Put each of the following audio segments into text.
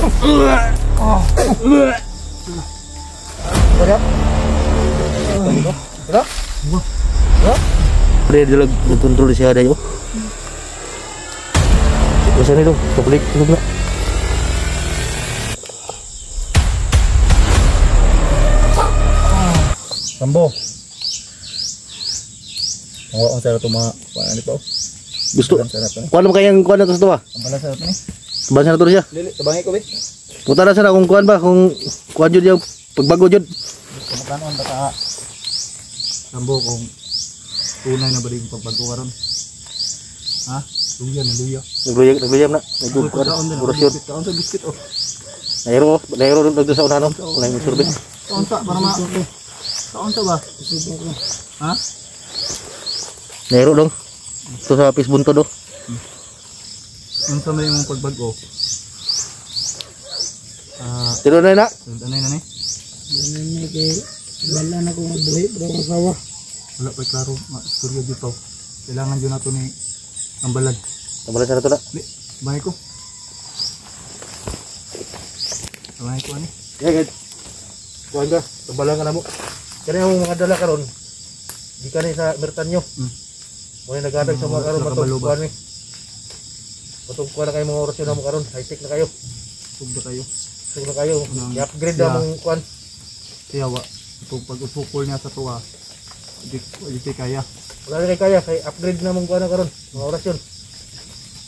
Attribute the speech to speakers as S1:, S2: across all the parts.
S1: Berap? Berap? Pre dia lagi kontrol siya ada yo. Biasa ni dong, publik tulog na.
S2: Rambo. Ang sarap to mga kuan pa.
S1: Gusto. Kuan mo kayang kuan atas to ba?
S2: Ambala sarap ni.
S1: Tabang sana to siya.
S2: Dili, tabangay ko be.
S1: Puta na sana kung kuan ba, kung kuan jud yung pagbago jud.
S2: Kumakanon ba ka? Rambo kung tunay na ba din pagbago karon? Ha? Luya.
S1: Nagluyag na. Nagkukuan. Kurasyon.
S2: Kaon sa biscuit oh.
S1: Nairo dun sa unahan. Wala yung survey.
S2: Kaon sa para ma. Kaon sa ba? Ha?
S1: Nairo dong. Ito sa pis bunto do.
S2: Unsa may imong pagbago?
S1: Tiro na na.
S2: Anay na ni.
S3: Ganun kay wala na kong buhi pero asawa.
S2: Wala pa klaro, istorya dito. Kailangan jud nato ni ang balad.
S1: Tambalan sana to na.
S2: Di, bahay ko. Bahay ko ani.
S1: Gagad. Kuan ka, tambalan ka na mo. Kani ang mga dala karon. Di ka ni sa mertan nyo. Mo nagadag sa mga karon matong kuan ni. Matong kuan na kayo mga orasyon na mo karon. High tech na kayo.
S2: Sugda kayo.
S1: Sugda kayo. I-upgrade na mong kuan.
S2: Kaya wa itong pag-usukol niya sa tuwa. Di kaya.
S1: Wala na kaya kay upgrade na mong kuan na karon. Mga orasyon.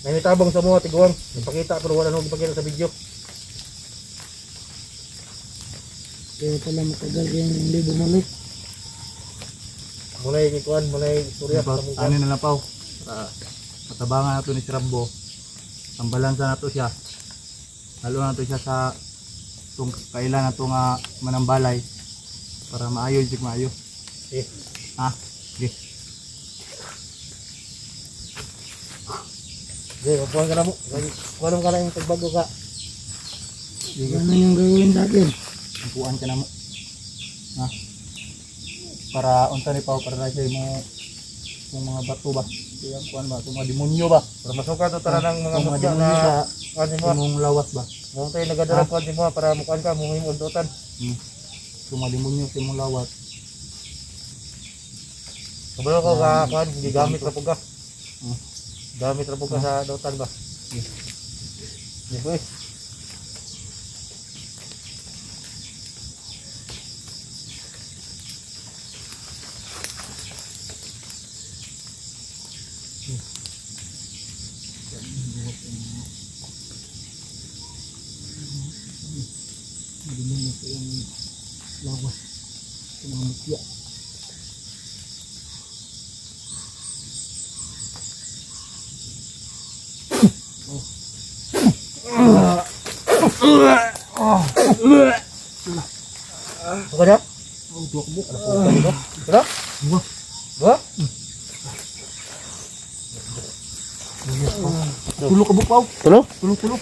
S1: Nangitabang sa mga tiguang. Ipakita pero wala nang ipakita sa video.
S3: Kaya pala matagal yung hindi bumalik.
S1: Mulai kikuan, mulai istorya sa mong
S2: Ano na lang paw. Matabangan nato ni si Rambo. Ang balansa nato siya. Halo nato siya sa tung kailan nato nga manambalay para maayo jig maayo. Ha? Sige.
S1: Kuhan ka na mo. Kuhan ka na yung pagbago ka.
S3: Ano yung gawin sa akin?
S2: Kuhan ka na mo. Ha? Para unta ni Pao para siya mo yung mga bato ba? Yung kuhan ba? Yung mga demonyo ba?
S1: Para masuka to tara ng mga
S2: Yung
S1: mutya
S2: demonyo
S1: na
S2: sa
S1: kuhan mo.
S2: imong lawas ba?
S1: Mung tayo nagadala kuhan mo para mukhaan ka, mung yung undotan.
S2: Yung mga demonyo sa imong lawas.
S1: Kabalo ko ka kuhan, hindi gamit na po ka. Gamit na po ka sa dotan ba? Hindi po eh.
S3: Demonyo sa yung lawas. Sa mga mutya.
S1: Buka dah?
S2: Dua kebuk.
S1: Berapa?
S2: Dua.
S1: Dua?
S2: Tulo kebuk Pao.
S1: Tulo?
S2: Tulo.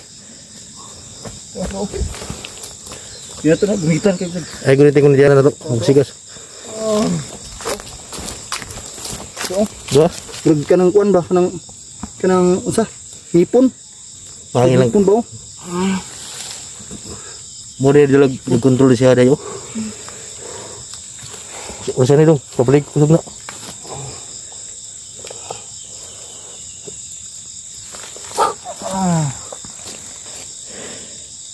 S2: Ya to na gumitan kay.
S1: Ay gunitin ko na dyan na to. Magsigas. Dua?
S2: Greg ka ng kuan ba? Kanang unsa? Hipon.
S1: Pangin lang.
S2: Hipon ba?
S1: Mo dia kontrol siya ada yo. Urusan ni dong, publik usap na.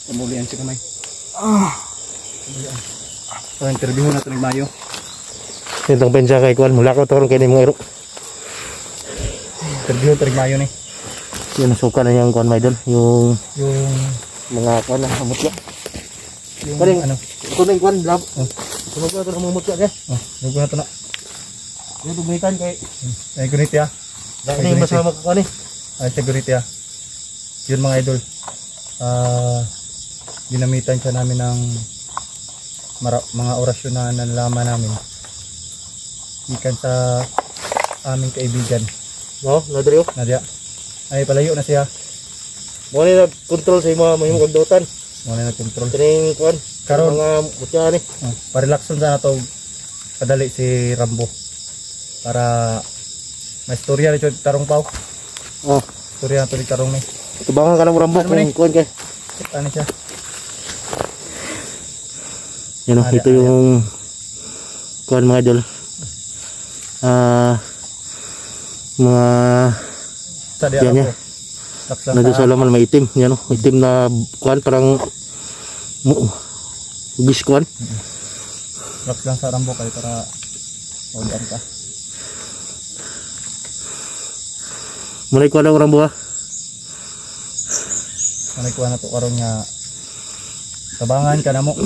S2: Kemudian si kamay. So interview na to ni Mayo.
S1: Itong pensa kay kuan mula ko toron kay ni mga iro.
S2: Interview to ni Mayo ni.
S1: Yung suka na yung kuan may dol, yung mga kuan na mutya.
S2: Yung
S1: Kaling
S2: ano?
S1: ito na yung kuan lab. Sunog na ito ng mga mutya kaya.
S2: Lugo na to na.
S1: Yung tubitan kay
S2: Ay gunit ya.
S1: dahil yung masama ko kuan eh.
S2: Ay security ya. Yun mga idol. Ginamitan siya namin ng mga orasyon na nalalaman namin. Ikan sa aming kaibigan.
S1: No, nadriyo.
S2: Nadia. Ay palayo na siya.
S1: Mo ni nag-control sa mga kagdotan.
S2: Muna na control.
S1: Kining kuan
S2: Karon
S1: mga mutya ni.
S2: Pa-relaxon sa nato padali si Rambo. Para may istorya nito tarong Pao.
S1: Oh,
S2: Istorya nato ni tarong ni.
S1: tubangan ka ng Rambo kung kuan kay.
S2: Ano siya?
S1: Yan o, ito yung kuan mga idol. Mga
S2: Tadi
S1: yan
S2: ako.
S1: yan.
S2: Laksan
S1: Nandun sa laman may itim. Yan o, itim na kuan parang hugis kuan.
S2: Laksan sa Rambo kayo para maulian ka.
S1: Mulai kuan ang Rambo ha.
S2: Manay kuha na to karon nga tabangan ka na mo.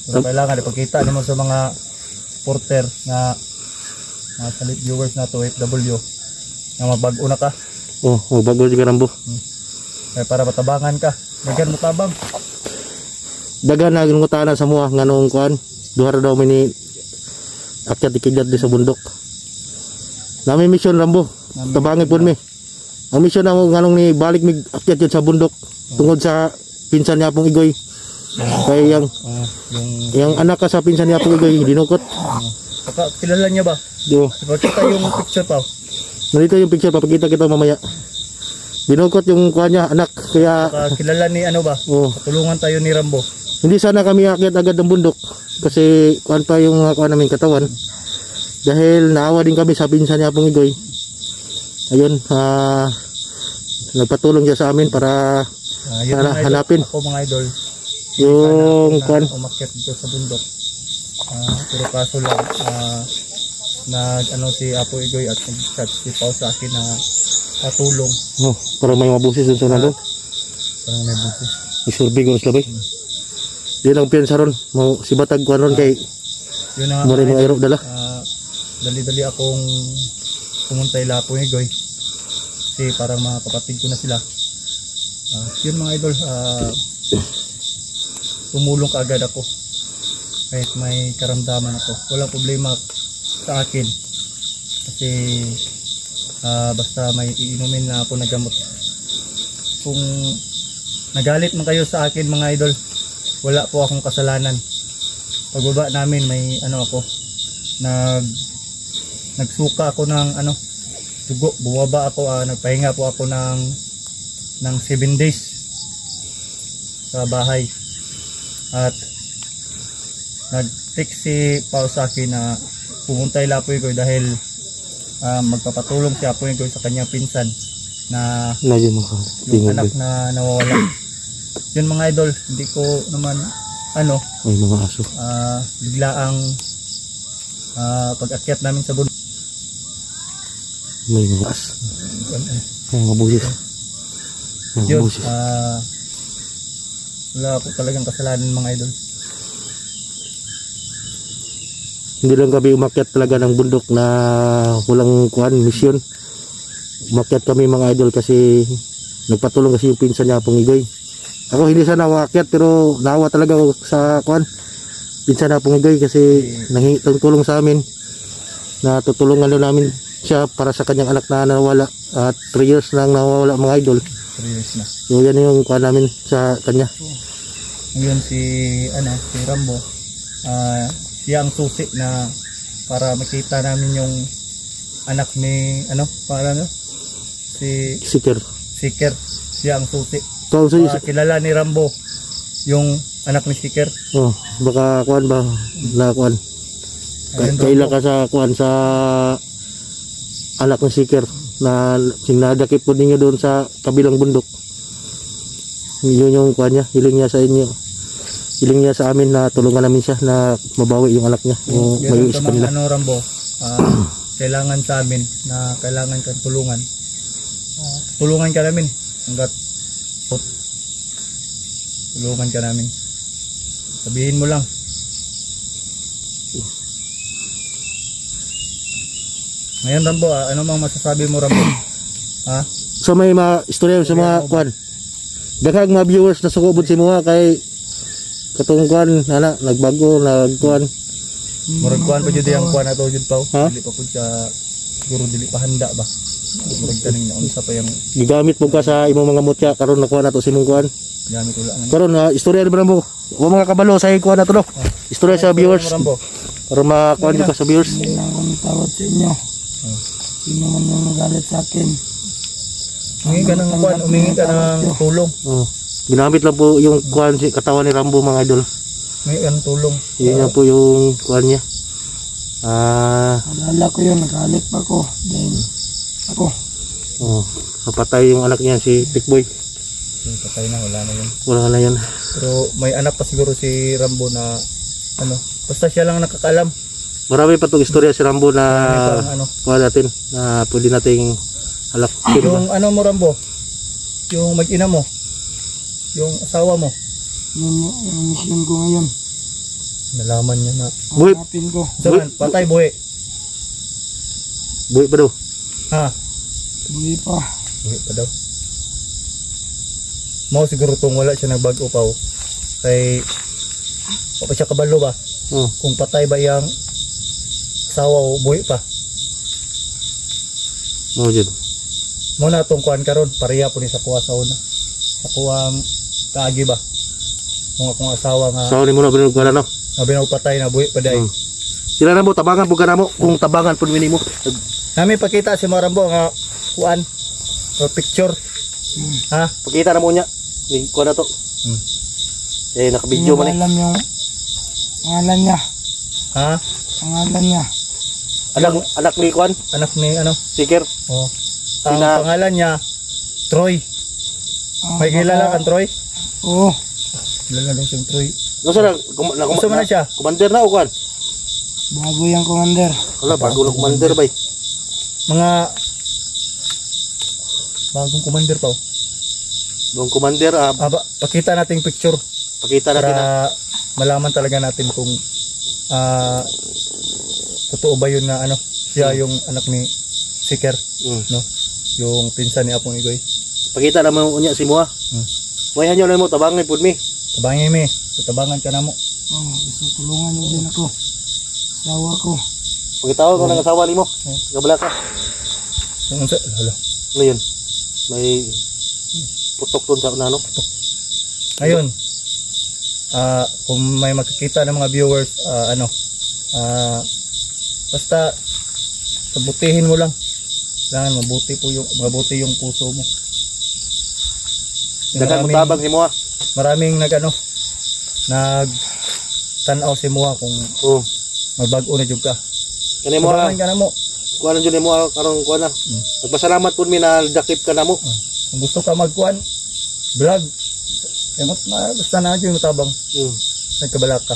S2: Pero kailangan ipakita nimo sa mga supporter nga mga salit viewers na to FW nga magbag-o na ka.
S1: Oh, bago di ka Rambo.
S2: Kaya para matabangan ka. Daghan mo tabang.
S1: Dagan na ginungutana sa mua nga nung kuan. Duha ra daw mini akyat ikidlat di sa bundok. Nami mission Rambo. Tabangi pud mi. Ang mission na nga nung ni balik mi akyat yun sa bundok tungod sa pinsan niya pong Igoy. Kaya yung anak ka sa pinsan niya pong Igoy dinukot.
S2: Kilala niya ba?
S1: Yo.
S2: Ipakita yung picture pa.
S1: Narito yung picture, papakita kita mamaya. Binukot yung kuha niya, anak. Kaya
S2: kilala ni ano ba?
S1: oh,
S2: Tulungan tayo ni Rambo.
S1: hindi sana kami akyat agad ng bundok kasi kuhan pa yung kuha namin katawan. Dahil naawa din kami sa pinsan niya pong Igoy. Ayun, nagpatulong siya sa amin para
S2: Yun mga idol.
S1: hanapin
S2: Ako mga idol.
S1: yung kuhan.
S2: Umakyat dito sa bundok. Pero kaso lang nag si Apo Igoy at nag-chat si Pao sa akin na patulong.
S1: Oh, para may mabusis dun sa nandun.
S2: Parang may busis.
S1: Isurbi ko labay. Di lang piyansa ron. Si Batag kuhan ron kay
S2: Yun na
S1: mo rin yung aero dala.
S2: Dali-dali akong pumunta ila Apo Igoy. Kasi parang mga kapatid ko na sila. Yun mga idol. Tumulong kaagad ako. Kahit may karamdaman ako. Walang problema sa akin. Kasi basta may iinumin na ako na gamot. Kung nagalit man kayo sa akin mga idol, wala po akong kasalanan. Pagbaba namin may ako, nagsuka ako ng dugo, bumaba ako, nagpahinga po ako ng 7 days sa bahay. At nag-text si Pao sa akin na pumunta ila po ko dahil magpapatulong si Apo Igoy sa kanyang pinsan na yung anak na nawawala. Yun mga idol, hindi ko naman
S1: may mga aso.
S2: Biglaang pag-akyat namin sa bundok.
S1: May mga aso. May mga busis.
S2: Yun, wala ako talagang kasalanan mga idol.
S1: Hindi lang kami umakyat talaga ng bundok na walang kuhan, mission. Umakyat kami mga idol kasi nagpatulong kasi yung pinsan niya pong Igoy. Ako hindi sana umakyat pero naawa talaga ako sa kuhan. Pinsan niya pong Igoy kasi nangitulong sa amin na tutulungan namin siya para sa kanyang anak na nawala at 3 years lang nawala mga idol.
S2: 3 years na.
S1: So yan yung kuhan namin sa kanya.
S2: Ngayon si Rambo, siya ang susi na para makita namin yung anak ni si Siker. Siya ang susi. Kilala ni Rambo yung anak ni Siker.
S1: Oh, baka kuan ba na kuan. Kaila ka sa kuan sa anak ni Siker na sinadakip po ninyo doon sa kabilang bundok. Yun yung kuan niya, hiling niya sa inyo. Hiling niya sa amin na tulungan namin siya na mabawi yung anak niya. May isa kanila.
S2: Rambo, kailangan sa amin na kailangan kang tulungan. Tulungan ka namin hanggat tulungan ka namin. Sabihin mo lang. Ngayon Rambo, ano mang masasabi mo Rambo?
S1: So may istorya sa mga kuan. Daghang mga viewers na sukubod si mga kay katong kuan nagbago nagkuan.
S2: Murag kuan pa jud ang kuan ato jud Pao. Dili pa pud sa siguro dili pa handa ba. Murag taning na unsa pa yang
S1: gigamit mo ka sa imong mga mutya karon nakuha nato si imong kuan.
S2: Gamit wala nga.
S1: Karon istorya ra mo. O mga kabalo sa kuan nato no. Istorya sa viewers. Para makuan ka sa viewers.
S3: Hindi na akong tawad sa inyo. Sino man yung nagalit sa akin.
S2: Umingi ka ng kuan, umingi ka ng tulong.
S1: Ginamit lang po yung kuan si katawan ni Rambo mga idol.
S2: may anong tulong.
S1: Yun nga po yung kuhan niya.
S3: Alala ko yun, nagalit pa ko. Then, ako.
S1: Kapatay yung anak niya, si Tikboy.
S2: Patay na, wala na yun.
S1: Wala na yun.
S2: Pero may anak pa siguro si Rambo na ano, basta siya lang nakakaalam.
S1: Marami pa itong istorya si Rambo na
S2: Ano,
S1: kuha natin, na pwede nating halap.
S2: yung ano mo Rambo, yung mag-ina mo, yung asawa mo,
S3: Yung mission ko ngayon.
S2: nalaman niya na.
S1: Buhay,
S3: Hanapin ko.
S2: Saan? Patay buhay.
S1: buhay pa daw.
S2: Ha?
S3: Buhay pa.
S2: Buhay pa daw. Mao siguro tong wala siya nagbago pa. Kay pa siya kabalo ba? Kung patay ba yang asawa o buhay pa.
S1: Oo, Jud.
S2: Mo na tong kuan karon, pareha po ni sa kuha sa una. Sa kuwang kaagi ba? Kung akong asawa nga
S1: So, ni mo na binunog ka na, no?
S2: patay na buhay pa day.
S1: Sila na mo, tabangan po ka na mo. Kung tabangan po nini mo.
S2: Nami pakita si Marambo nga kuan or picture. Ha?
S1: Pakita na mo niya. Kuha na to. Nakabidyo man eh.
S3: Alam yung pangalan niya.
S2: Ha?
S3: Pangalan niya.
S1: Anak ni Kuan,
S2: Anak ni ano?
S1: Siker.
S2: Oh. Ang
S1: Sina-
S2: pangalan niya Troy. May kilala kang Troy?
S3: Oo.
S2: Kilala daw siyang Troy.
S1: Gusto na,
S2: Gusto mo na siya?
S1: Commander na o Kuan?
S3: Bago yung commander.
S1: Wala, bago na commander ba eh.
S2: Mga bagong commander pa.
S1: Doon commander,
S2: Pakita natin picture
S1: pakita natin na.
S2: para malaman talaga natin kung totoo ba yun na ano, siya yung anak ni Siker, no? Yung pinsan ni Apong Igoy.
S1: Pakita na mo niya si Mua. May hanyo na mo, tabangan po mi.
S2: Tabangin mi, tabangan ka na mo.
S3: Oh, gusto tulungan mo din ako. Asawa ko.
S1: Pagkatawag ko ng asawa ni mo. Kabala ka.
S2: Kung unsa, lalo.
S1: Ano yun? May putok doon sa ano?
S2: Ngayon, kung may makikita ng mga viewers, basta pabutihin mo lang. Kailangan mabuti yung puso mo.
S1: Dagan mo tabang si Mua.
S2: Maraming nagtanaw si Mua kung magbago na jud ka.
S1: Kani mo
S2: Tabangan ka na mo.
S1: kuha na dyan mo karong kuha na. Nagpasalamat po mi na dakip ka na mo.
S2: Kung gusto ka magkuhan, vlog, basta na dyan matabang. Nagkabalak ka.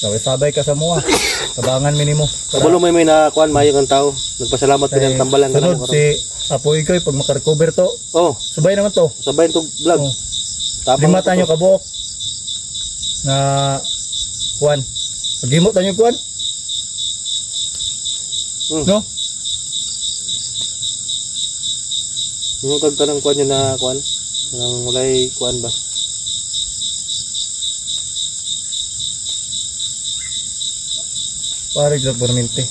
S2: Sabay ka sa Mua. Tabangan minimo.
S1: Kabulo may nakuan mayo kang tao. Nagpasalamat din ang tambalan ka na
S2: sunod
S1: mo.
S2: si Apo Igoy pag makarecover to. Sabay naman to.
S1: Sabay to vlog.
S2: Lima tayo kabuok na kuhan. Pag-imot tayo kuhan. No?
S1: Yung tagtanang kuhan yun na kuhan. Nang mulay kuhan ba?
S2: Pare sa pormente.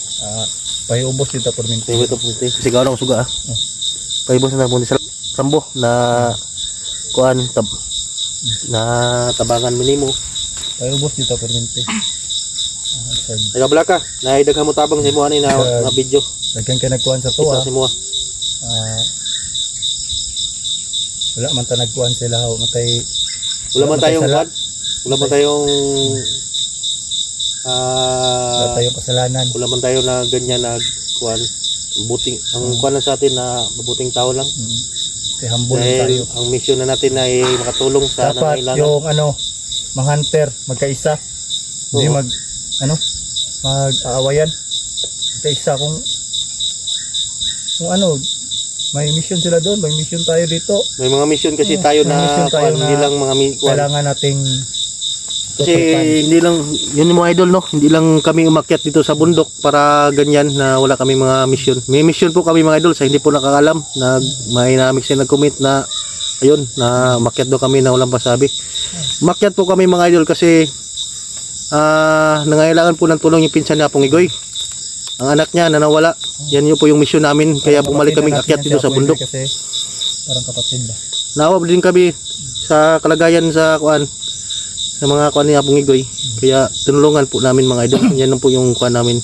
S2: Pahiubos dito pormente.
S1: Ito po. Sigaw na ko suga Pahiubos na po ni Rambo na kuhan na tabangan minimo.
S2: Pahiubos dito pormente.
S1: Nagabla ka. Naidaghan mo tabang si Mua ni na video.
S2: Daghan ka nagkuhan sa tuwa.
S1: Si Mua.
S2: Wala man ta nagkuhan sila.
S1: Wala man tayong kuhan. Wala man tayong
S2: wala tayong kasalanan.
S1: Wala man tayo na ganyan na kuhan. Ang kuhan lang sa atin na mabuting tao lang.
S2: Kaya humble tayo.
S1: Dahil ang mission na natin ay makatulong sa
S2: dapat
S1: nangailangan.
S2: yung mga hunter magkaisa. Hindi mag-aawayan. Magkaisa kung may mission sila doon, may mission tayo dito.
S1: May mga mission kasi tayo na hindi lang mga
S2: kailangan nating
S1: kasi hindi lang yun yung mga idol no, hindi lang kami umakyat dito sa bundok para ganyan na wala kami mga mission. May mission po kami mga idol sa hindi po nakakalam na may namix na nag-comment na ayun na umakyat daw kami na walang pasabi. Umakyat po kami mga idol kasi nangailangan po ng tulong yung pinsan ni Apong Igoy. Ang anak niya na nawala. Yan yun po yung mission namin kaya bumalik kami akyat dito sa bundok.
S2: Kasi parang kapatid ba.
S1: Naawa din kami sa kalagayan sa kuan sa mga kuan ni Apong Igoy. Kaya tinulungan po namin mga idol. Yan lang po yung kuan namin.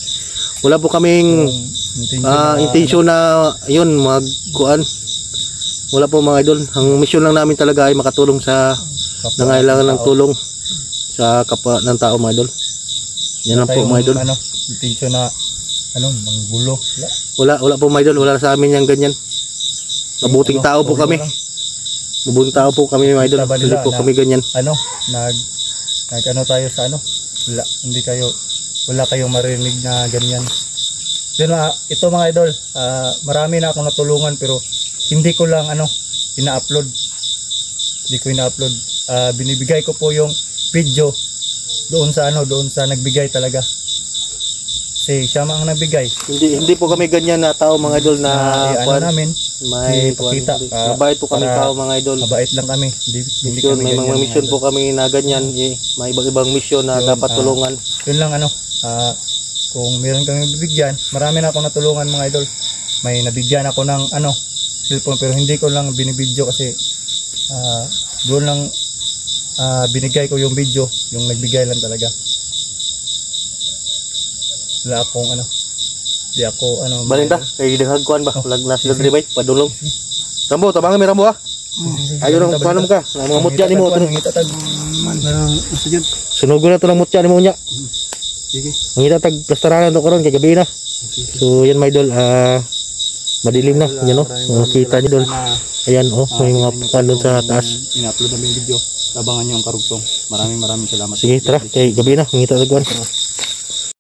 S1: Wala po kaming intensyon na yun magkuan. Wala po mga idol. Ang mission lang namin talaga ay makatulong sa nangailangan ng tulong. sa kapwa ng tao mga idol. Yan lang po mga idol.
S2: Ano, intention na manggulo.
S1: Wala po mga idol, wala sa amin yung ganyan. Mabuting tao po kami. Mabuting tao po kami mga idol. Hindi po kami ganyan.
S2: Tayo sa wala kayong marinig na ganyan. Pero ito mga idol, marami na akong natulungan pero hindi ko lang ina-upload. Hindi ko ina-upload. Binibigay ko po yung video doon sa nagbigay talaga. Kasi siya ang nagbigay.
S1: Hindi po kami ganyan na tao mga idol na
S2: namin
S1: may
S2: pakita.
S1: mabait po kami tao mga idol.
S2: Mabait lang kami. Hindi
S1: Mission,
S2: kami
S1: may mga
S2: ganyan,
S1: mission
S2: mga
S1: po kami na ganyan. May ibang mission na
S2: Yun,
S1: dapat tulungan.
S2: Yun lang kung meron kami bibigyan, marami na akong natulungan mga idol. May nabigyan ako ng cellphone pero hindi ko lang binibidyo kasi doon lang binigay ko yung video, yung nagbigay lang talaga. Wala akong di ako
S1: Balinda, kay dihagkuan ba? Lagnas diri bay padulong. Rambo, tabangan mi Rambo ha. Ayo nang panom ka. Ang mga mutya nimo
S2: itatag.
S1: Sunugo na to ng mutya nimo nya.
S2: Sige.
S1: Ang itatag plastaranan to karon kay gabi na. So yan my idol, madilim na, yan kita niyo doon. Ayan may mga pukan doon sa taas.
S2: Ina-upload namin yung video. Tabangan niyo ang karugtong. Maraming salamat.
S1: Sige, tara, kay gabi na, ngita tagkuan.